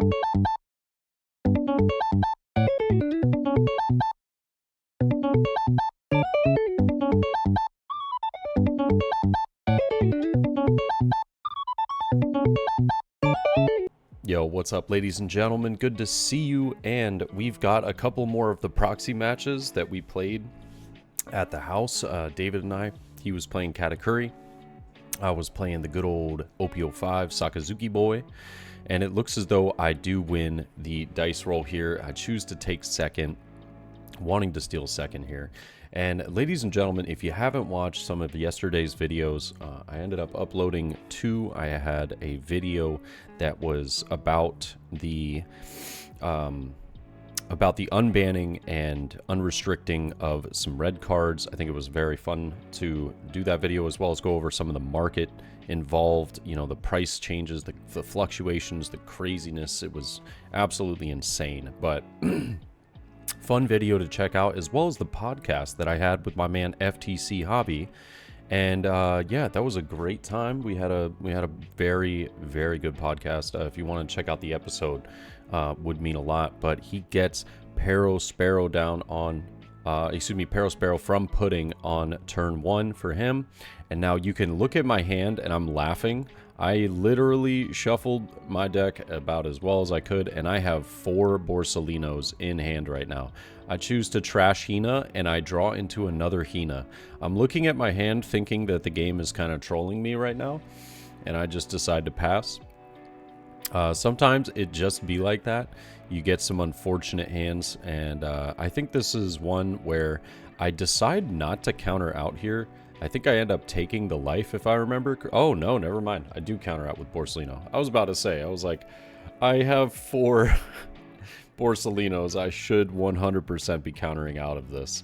Yo, what's up, ladies and gentlemen? Good to see you, and we've got a couple more of the proxy matches that we played at the house. David and I, he was playing Katakuri. I was playing the good old OP05 Sakazuki boy, and it looks as though I do win the dice roll here. I choose to take second, wanting to steal second here. And ladies and gentlemen, if you haven't watched some of yesterday's videos, I ended up uploading two. I had a video that was about the unbanning and unrestricting of some red cards. I think it was very fun to do that video, as well as go over some of the market involved, you know, the price changes, the fluctuations, the craziness. It was absolutely insane, but fun video to check out, as well as the podcast that I had with my man FTC Hobby. And yeah, that was a great time. We had a very, very good podcast. If you want to check out the episode, would mean a lot. But he gets Sparrow down on Sparrow from pudding on turn 1 for him. And now you can look at my hand, and I'm laughing. I literally shuffled my deck about as well as I could, and I have 4 Borsalinos in hand right now. I choose to trash Hina, and I draw into another Hina. I'm looking at my hand thinking that the game is kind of trolling me right now, and I just decide to pass. Sometimes it just be like that. You get some unfortunate hands, and I think this is one where I decide not to counter out here. I think I end up taking the life, if I remember. Oh, no, never mind. I do counter out with Borsalino. I was about to say, I was like, I have 4 Borsalinos. I should 100% be countering out of this.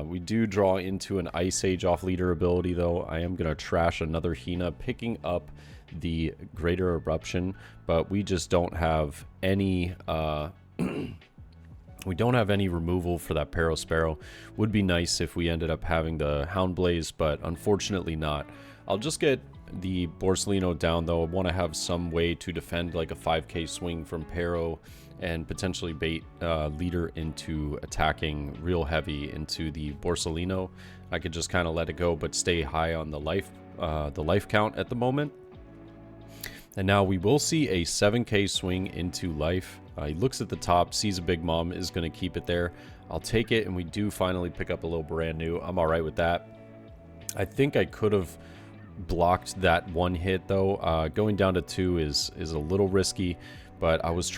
We do draw into an Ice Age off leader ability, though. I am going to trash another Hina, picking up the Greater Eruption, but we just don't have any... we don't have any removal for that Sparrow. Would be nice if we ended up having the Houndblaze, but unfortunately not. I'll just get the Borsalino down, though. I want to have some way to defend like a 5k swing from Pero and potentially bait leader into attacking real heavy into the Borsalino. I could just kind of let it go, but stay high on the life count at the moment. And now we will see a 7k swing into life. He looks at the top, sees a Big Mom, is going to keep it there. I'll take it, and we do finally pick up a little brand new. I'm all right with that. I think I could have blocked that one hit, though. Going down to 2 is a little risky, but I was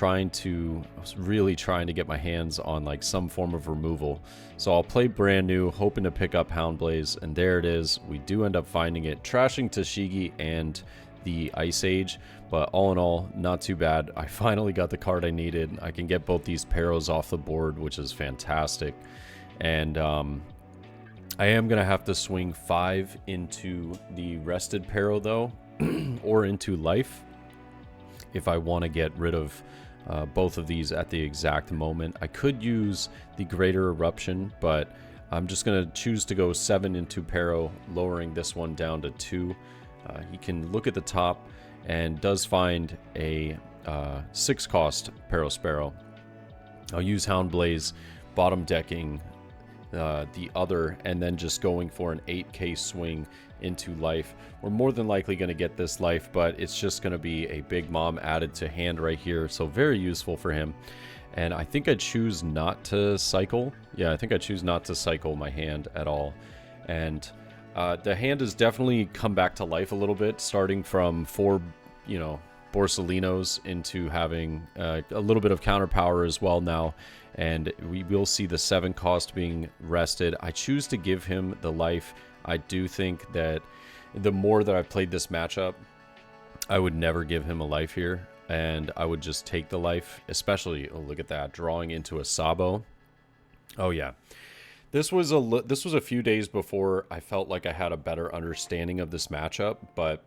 really trying to get my hands on like some form of removal. So I'll play brand new, hoping to pick up Houndblaze, and there it is. We do end up finding it, trashing Tashigi and the Ice Age, but all in all, not too bad. I finally got the card I needed. I can get both these Peros off the board, which is fantastic. And I am going to have to swing 5 into the rested Pero, though, or into life, if I want to get rid of both of these at the exact moment. I could use the Greater Eruption, but I'm just going to choose to go 7 into Pero, lowering this one down to 2. He can look at the top and does find a 6-cost Sparrow. I'll use Houndblaze, bottom decking the other, and then just going for an 8k swing into life. We're more than likely going to get this life, but it's just going to be a Big Mom added to hand right here, so very useful for him. And I think I choose not to cycle. Yeah, I think I choose not to cycle my hand at all. And the hand has definitely come back to life a little bit, starting from 4, Borsalinos into having a little bit of counter power as well now. And we will see the 7 cost being rested. I choose to give him the life. I do think that the more that I've played this matchup, I would never give him a life here, and I would just take the life, especially, oh, look at that, drawing into a Sabo. Oh yeah. This was a few days before I felt like I had a better understanding of this matchup, but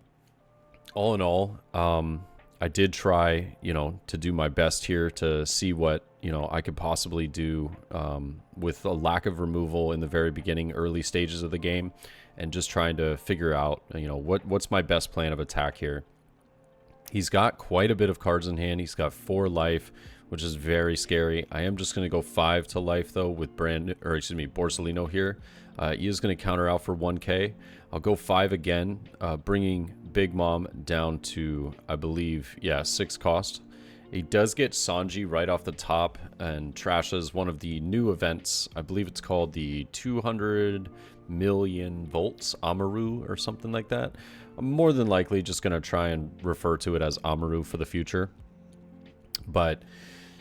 all in all, I did try, to do my best here to see what, I could possibly do with a lack of removal in the very beginning, early stages of the game, and just trying to figure out, what's my best plan of attack here. He's got quite a bit of cards in hand. He's got 4 life, which is very scary. I am just going to go 5 to life, though, with Borsalino here. He is going to counter out for 1k. I'll go 5 again, bringing Big Mom down to, I believe, yeah, 6 cost. He does get Sanji right off the top and trashes one of the new events. I believe it's called the 200 million volts Amaru or something like that. I'm more than likely just going to try and refer to it as Amaru for the future. But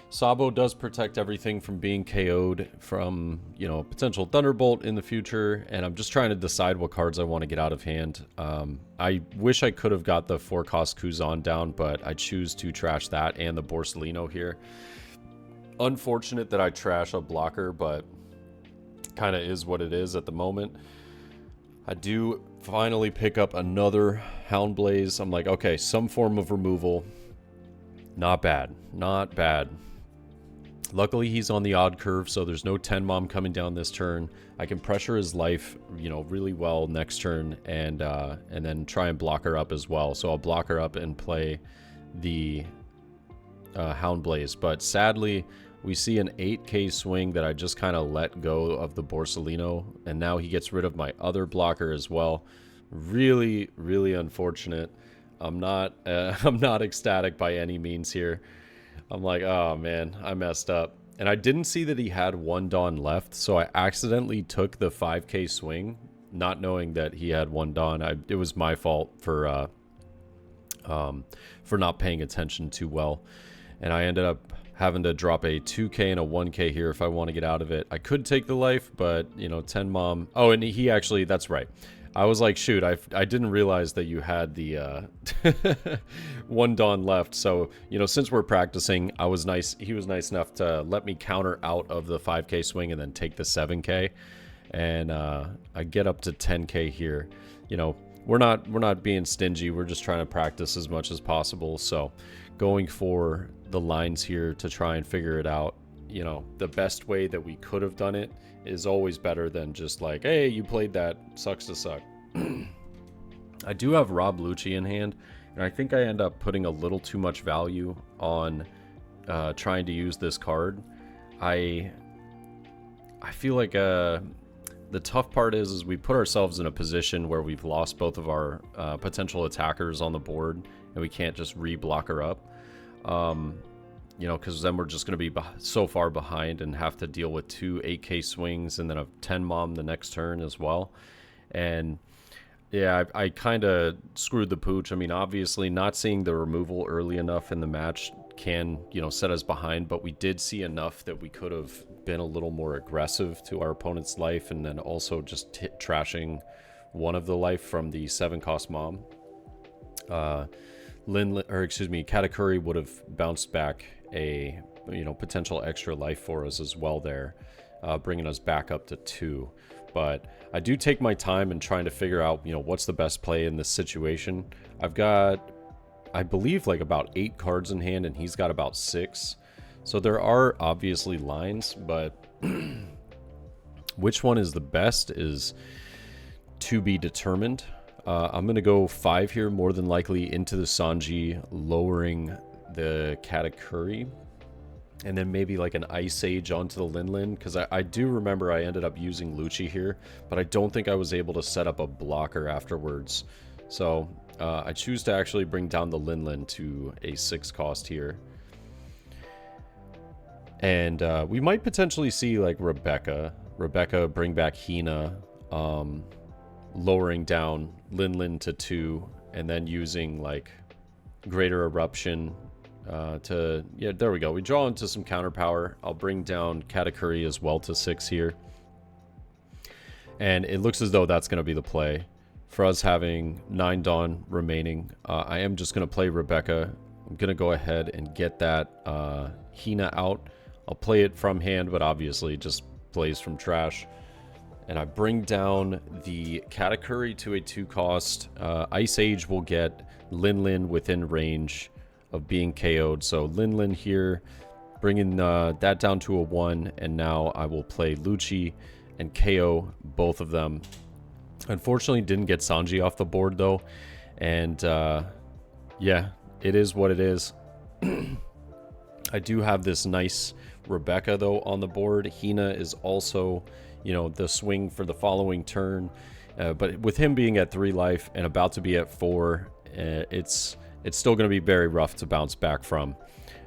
Sabo does protect everything from being KO'd from, you know, potential Thunderbolt in the future. And I'm just trying to decide what cards I want to get out of hand. I wish I could have got the 4-cost Kuzan down, but I choose to trash that and the Borsalino here. Unfortunate that I trash a blocker, but kind of is what it is at the moment. I do finally pick up another Houndblaze. I'm like, okay, some form of removal. Not bad. Not bad. Luckily, he's on the odd curve, so there's no 10 Mom coming down this turn. I can pressure his life, you know, really well next turn, and then try and block her up as well. So I'll block her up and play the Houndblaze. But sadly, we see an 8k swing that I just kind of let go of the Borsalino, and now he gets rid of my other blocker as well. Really, really unfortunate. I'm not ecstatic by any means here. I'm like, oh man, I messed up. And I didn't see that he had 1 Dawn left, so I accidentally took the 5k swing, not knowing that he had 1 Dawn. It was my fault for not paying attention too well. And I ended up having to drop a 2k and a 1k here if I want to get out of it. I could take the life, but, you know, 10 Mom. Oh, and he actually, that's right. I was like, shoot, I didn't realize that you had the 1 Dawn left. So, you know, since we're practicing, he was nice enough to let me counter out of the 5k swing and then take the 7k. And I get up to 10k here. You know, we're not being stingy. We're just trying to practice as much as possible. So going for the lines here to try and figure it out. You know, the best way that we could have done it is always better than just like, hey, you played that, sucks to suck. I do have Rob Lucci in hand, and I think I end up putting a little too much value on trying to use this card. I feel like the tough part is we put ourselves in a position where we've lost both of our potential attackers on the board, and we can't just re-block her up. You know, because then we're just going to be so far behind and have to deal with 2 8k swings and then a 10 Mom the next turn as well. And yeah, I kind of screwed the pooch. I mean, obviously not seeing the removal early enough in the match can, you know, set us behind, but we did see enough that we could have been a little more aggressive to our opponent's life, and then also just trashing one of the life from the 7-cost Mom. Katakuri would have bounced back a, you know, potential extra life for us as well there, bringing us back up to 2. But I do take my time in trying to figure out, you know, what's the best play in this situation. I've got, I believe, like about 8 cards in hand, and he's got about 6. So there are obviously lines, but which one is the best is to be determined. I'm going to go 5 here, more than likely into the Sanji, lowering the Katakuri, and then maybe like an Ice Age onto the Linlin, because I do remember I ended up using Lucci here, but I don't think I was able to set up a blocker afterwards. So I choose to actually bring down the Linlin to a 6 cost here. And we might potentially see like Rebecca bring back Hina, lowering down Linlin to 2, and then using like Greater Eruption yeah, there we go. We draw into some counter power. I'll bring down Katakuri as well to 6 here. And it looks as though that's going to be the play. For us having 9 Dawn remaining, I am just going to play Rebecca. I'm going to go ahead and get that Hina out. I'll play it from hand, but obviously just plays from trash. And I bring down the Katakuri to a 2 cost. Ice Age will get Linlin within range of being KO'd. So Linlin here, bringing that down to a 1. And now I will play Lucci and KO both of them. Unfortunately, didn't get Sanji off the board though. And yeah, it is what it is. I do have this nice Rebecca, though, on the board. Hina is also, you know, the swing for the following turn. But with him being at 3 life and about to be at 4, it's still going to be very rough to bounce back from.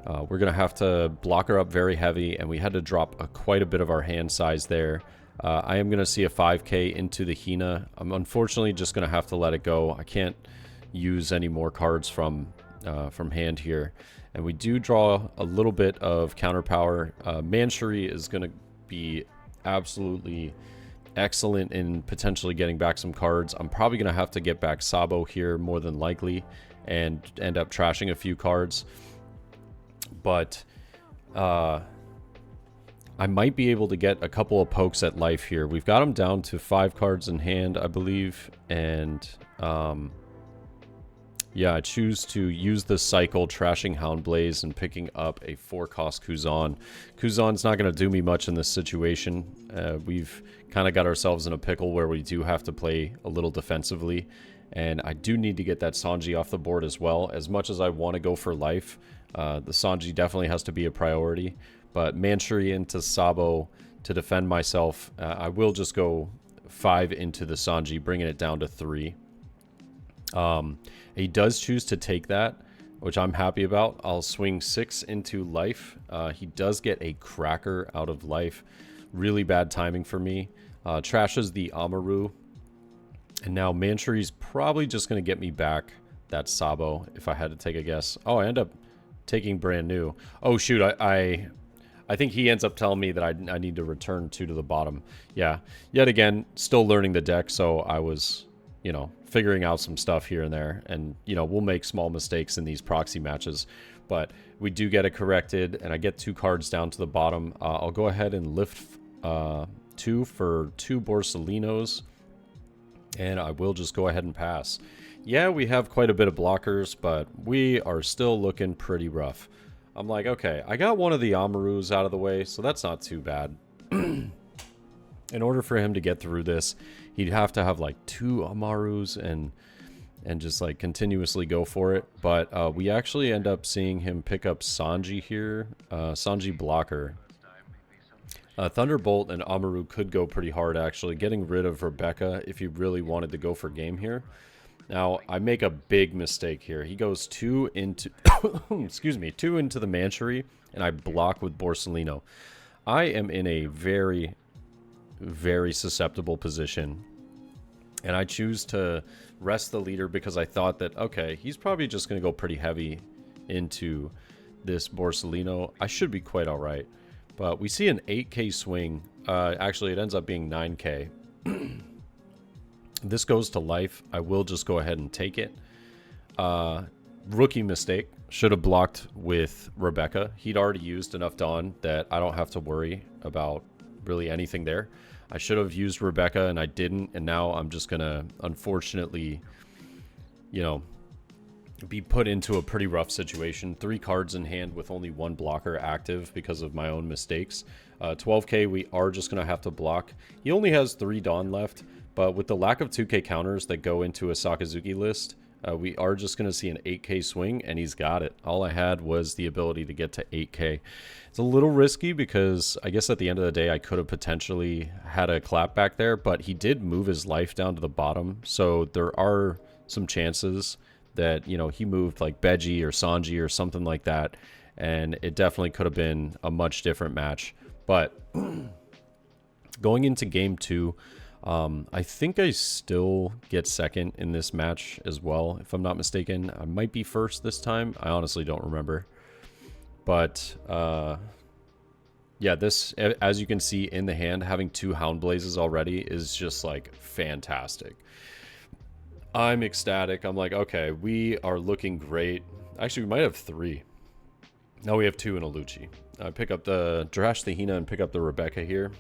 We're going to have to block her up very heavy, and we had to drop quite a bit of our hand size there. I am going to see a 5k into the Hina. I'm unfortunately just going to have to let it go. I can't use any more cards from hand here. And we do draw a little bit of counter power. Manchery is going to be absolutely excellent in potentially getting back some cards. I'm probably going to have to get back Sabo here more than likely and end up trashing a few cards. But I might be able to get a couple of pokes at life here. We've got him down to 5 cards in hand, I believe. And yeah, I choose to use the cycle, trashing Houndblaze and picking up a 4-cost Kuzan. Kuzan's not going to do me much in this situation. We've kind of got ourselves in a pickle where we do have to play a little defensively. And I do need to get that Sanji off the board as well. As much as I want to go for life, the Sanji definitely has to be a priority. But Manchery into Sabo to defend myself. I will just go 5 into the Sanji, bringing it down to 3. He does choose to take that, which I'm happy about. I'll swing 6 into life. He does get a cracker out of life. Really bad timing for me. Trashes the Amaru. And now Manchery's probably just going to get me back that Sabo, if I had to take a guess. Oh, I end up taking brand new. Oh, shoot. I think he ends up telling me that I need to return 2 to the bottom. Yeah. Yet again, still learning the deck, so I was, you know, figuring out some stuff here and there. And, you know, we'll make small mistakes in these proxy matches. But we do get it corrected, and I get 2 cards down to the bottom. I'll go ahead and lift 2 for 2 Borsalinos. And I will just go ahead and pass. Yeah, we have quite a bit of blockers, but we are still looking pretty rough. I'm like, okay, I got one of the Amarus out of the way, so that's not too bad. In order for him to get through this, he'd have to have like 2 Amarus and just like continuously go for it. But we actually end up seeing him pick up Sanji here. Sanji blocker. Thunderbolt and Amaru could go pretty hard, actually, getting rid of Rebecca if he really wanted to go for game here. Now, I make a big mistake here. He goes 2 into, excuse me, 2 into the Manchery, and I block with Borsalino. I am in a very, very susceptible position, and I choose to rest the leader because I thought that, okay, he's probably just going to go pretty heavy into this Borsalino. I should be quite all right. But we see an 8k swing. Actually, it ends up being 9k. This goes to life. I will just go ahead and take it. Rookie mistake. Should have blocked with Rebecca. He'd already used enough Dawn that I don't have to worry about really anything there. I should have used Rebecca, and I didn't. And now I'm just going to, unfortunately, you know, be put into a pretty rough situation. 3 cards in hand with only 1 blocker active because of my own mistakes. 12k, we are just going to have to block. He only has 3 Dawn left, but with the lack of 2k counters that go into a Sakazuki list, we are just going to see an 8k swing, and he's got it. All I had was the ability to get to 8k. It's a little risky because I guess at the end of the day, I could have potentially had a clap back there, but he did move his life down to the bottom, so there are some chances that, you know, he moved like Beji or Sanji or something like that, and it definitely could have been a much different match. But going into game 2, I think I still get second in this match as well, if I'm not mistaken. I might be first this time. I honestly don't remember. But yeah, this, as you can see in the hand, having 2 Houndblazes already is just like fantastic. I'm ecstatic. I'm like, okay, we are looking great. Actually, we might have 3. Now we have 2 in a Lucci. I pick up the Drash the Hina and pick up the Rebecca here.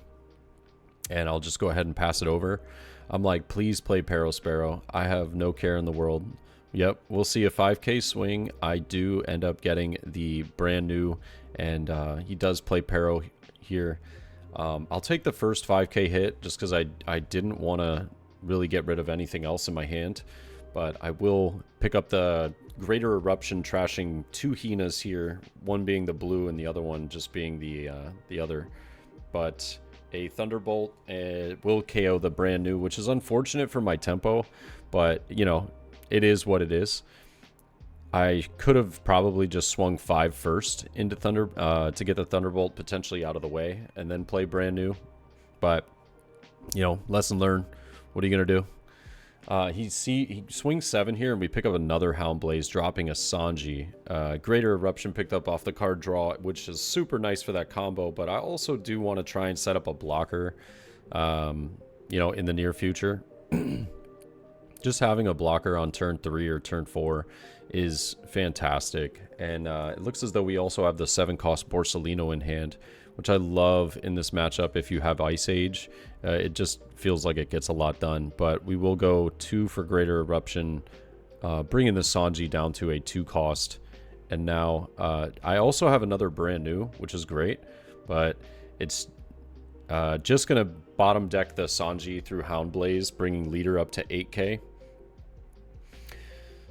And I'll just go ahead and pass it over. I'm like, please play Sparrow. I have no care in the world. Yep, we'll see a 5k swing. I do end up getting the brand new, and he does play Pero here. I'll take the first 5k hit just because I didn't want to really get rid of anything else in my hand. But I will pick up the Greater Eruption, trashing 2 Hinas here, one being the blue and the other one just being the other. But a Thunderbolt will KO the brand new, which is unfortunate for my tempo, but you know, it is what it is. I could have probably just swung 5 first into to get the Thunderbolt potentially out of the way and then play brand new. But you know, lesson learned. What are you gonna do? He swings 7 here, and we pick up another Houndblaze, dropping a Sanji. Greater Eruption picked up off the card draw, which is super nice for that combo, but I also do want to try and set up a blocker, you know, in the near future. Just having a blocker on turn 3 or turn 4 is fantastic, and it looks as though we also have the 7-cost Borsalino in hand, which I love in this matchup. If you have Ice Age, it just feels like it gets a lot done. But we will go 2 for Greater Eruption, bringing the Sanji down to a 2-cost. And now I also have another brand new, which is great, but it's just going to bottom deck the Sanji through Houndblaze, bringing leader up to 8k.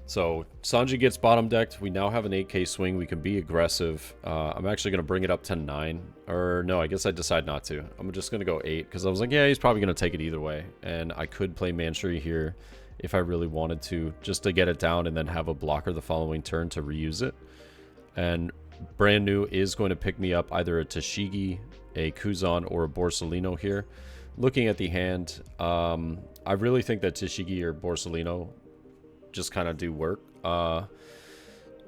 So Sanji gets bottom decked. We now have an 8k swing. We can be aggressive. I'm actually going to bring it up to 9. Or no, I guess I decide not to. I'm just going to go 8 because I was like, yeah, he's probably going to take it either way. And I could play Manchery here if I really wanted to, just to get it down and then have a blocker the following turn to reuse it. And brand new is going to pick me up either a Tashigi, a Kuzan, or a Borsalino here. Looking at the hand, I really think that Tashigi or Borsalino just kind of do work.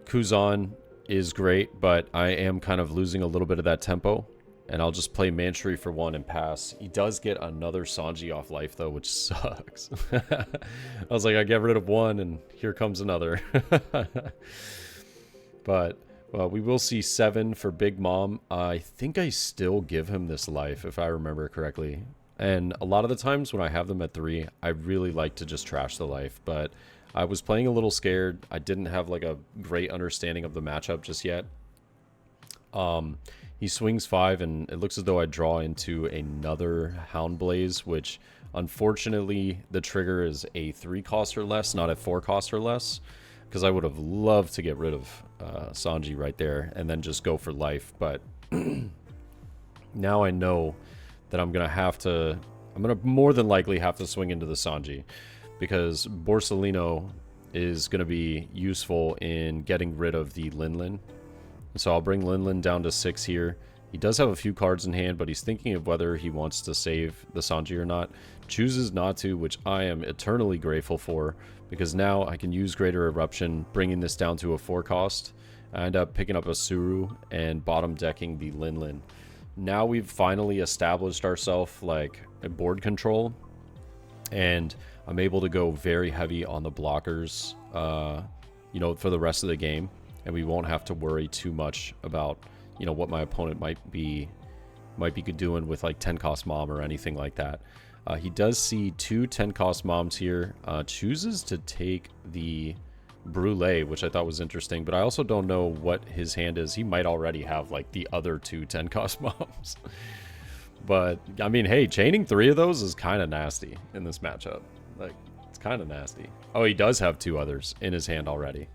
Kuzan is great, but I am kind of losing a little bit of that tempo, and I'll just play Manchery for 1 and pass. He does get another Sanji off life though, which sucks. I was like, I get rid of 1 and here comes another. But well, we will see 7 for Big Mom. I think I still give him this life if I remember correctly, and a lot of the times when I have them at 3, I really like to just trash the life, but I was playing a little scared. I didn't have like a great understanding of the matchup just yet. He swings 5, and it looks as though I draw into another Houndblaze, which unfortunately the trigger is a 3-cost or less, not a 4-cost or less, because I would have loved to get rid of Sanji right there and then just go for life. But now I know that I'm going to more than likely have to swing into the Sanji, because Borsalino is going to be useful in getting rid of the Linlin. So I'll bring Linlin down to 6 here. He does have a few cards in hand, but he's thinking of whether he wants to save the Sanji or not. Chooses not to, which I am eternally grateful for, because now I can use Greater Eruption, bringing this down to a 4-cost. I end up picking up a Suru and bottom decking the Linlin. Now we've finally established ourselves like a board control, and I'm able to go very heavy on the blockers, you know, for the rest of the game, and we won't have to worry too much about, you know, what my opponent might be doing with like 10-cost mom or anything like that. He does see 2 10-cost moms here, chooses to take the Brulee, which I thought was interesting, but I also don't know what his hand is. He might already have like the other 2 10-cost moms. But I mean, hey, chaining 3 of those is kind of nasty in this matchup. Like, it's kind of nasty. Oh, he does have 2 others in his hand already.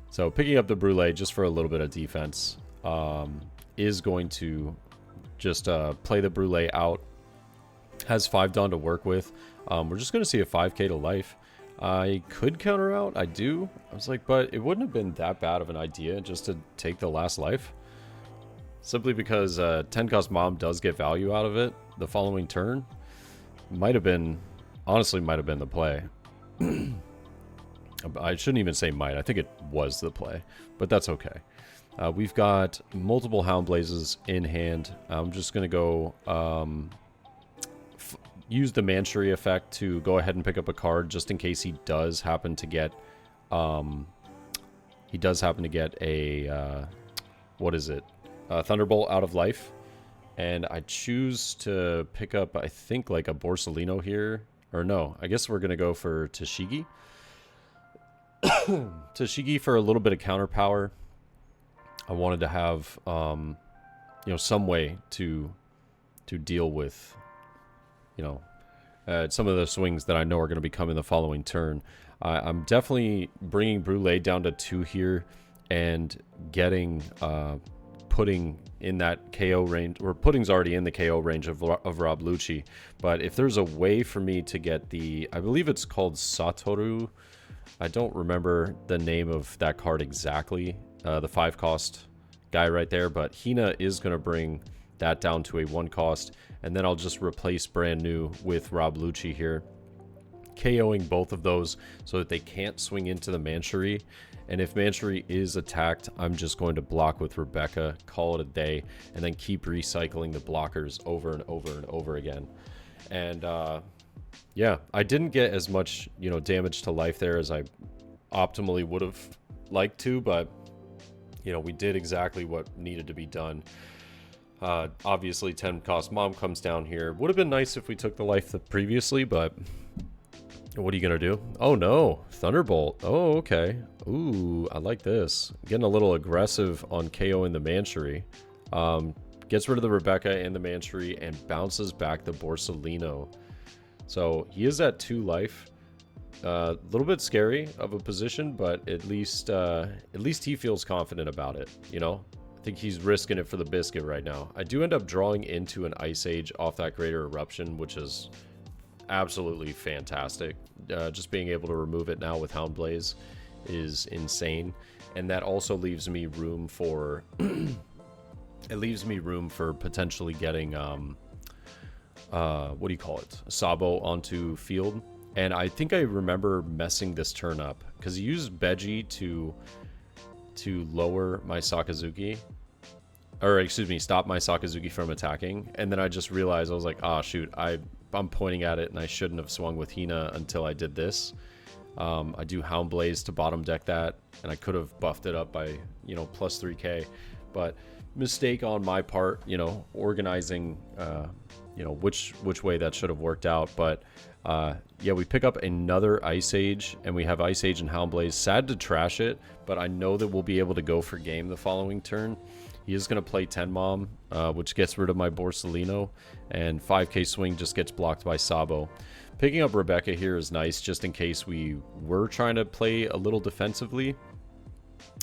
So picking up the Brulee just for a little bit of defense is going to just play the Brulee out. Has 5 Dawn to work with. We're just going to see a 5k to life. I could counter out. I do. I was like, but it wouldn't have been that bad of an idea just to take the last life. Simply because 10-cost mom does get value out of it the following turn. Might have been... Honestly, might have been the play. I shouldn't even say might. I think it was the play, but that's okay. We've got multiple Houndblazes in hand. I'm just going to go use the Manchery effect to go ahead and pick up a card just in case he does happen to get a what is it? Thunderbolt out of life. And I choose to pick up, I think, like a Borsalino here. Or no, I guess we're going to go for Tashigi. Tashigi for a little bit of counter power. I wanted to have, you know, some way to deal with, you know, some of the swings that I know are going to be coming the following turn. I'm definitely bringing Brule down to 2 here and getting Pudding in that KO range, or Pudding's already in the KO range of Rob Lucci. But if there's a way for me to get the, I believe it's called Satoru. I don't remember the name of that card exactly, the 5 cost guy right there, but Hina is going to bring that down to a 1 cost, and then I'll just replace brand new with Rob Lucci here, KOing both of those so that they can't swing into the Manchery. And if Manchery is attacked, I'm just going to block with Rebecca, call it a day, and then keep recycling the blockers over and over and over again. And yeah, I didn't get as much, you know, damage to life there as I optimally would have liked to, but you know, we did exactly what needed to be done. Obviously 10 cost mom comes down here. Would have been nice if we took the life previously, but what are you gonna do? Oh no, Thunderbolt. Oh, okay. Ooh, I like this. Getting a little aggressive on KO in the Manchery. Gets rid of the Rebecca and the Manchery and bounces back the Borsalino. So he is at 2 life. A little bit scary of a position, but at least he feels confident about it. You know, I think he's risking it for the biscuit right now. I do end up drawing into an Ice Age off that Greater Eruption, which is absolutely fantastic. Just being able to remove it now with Hound Blaze is insane, and that also leaves me room for it leaves me room for potentially getting what do you call it, Sabo onto field. And I think I remember messing this turn up because he used Beji to lower my Sakazuki, or excuse me, stop my Sakazuki from attacking, and then I just realized, I was like, ah, shoot, I'm pointing at it and I shouldn't have swung with Hina until I did this. I do Hound Blaze to bottom deck that, and I could have buffed it up by, you know, plus 3k, but mistake on my part, you know, organizing, you know, which way that should have worked out. But yeah, we pick up another Ice Age, and we have Ice Age and Hound Blaze. Sad to trash it, but I know that we'll be able to go for game the following turn. He is going to play 10 Mom, which gets rid of my Borsalino, and 5k swing just gets blocked by Sabo. Picking up Rebecca here is nice, just in case we were trying to play a little defensively.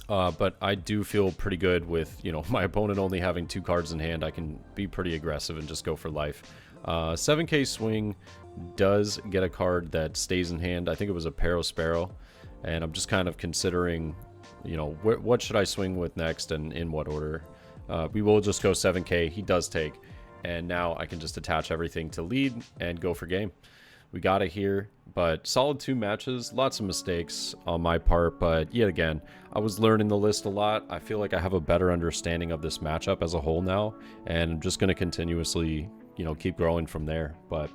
But I do feel pretty good with, you know, my opponent only having 2 cards in hand. I can be pretty aggressive and just go for life. 7k swing does get a card that stays in hand. I think it was a Sparrow, and I'm just kind of considering, you know, what should I swing with next and in what order. We will just go 7k. He does take, and now I can just attach everything to lead and go for game. We got it here, but solid 2 matches. Lots of mistakes on my part, but yet again, I was learning the list a lot. I feel like I have a better understanding of this matchup as a whole now, and I'm just going to continuously, you know, keep growing from there. But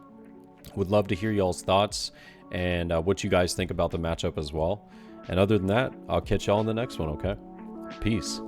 would love to hear y'all's thoughts and what you guys think about the matchup as well. And other than that, I'll catch y'all in the next one, okay? Peace.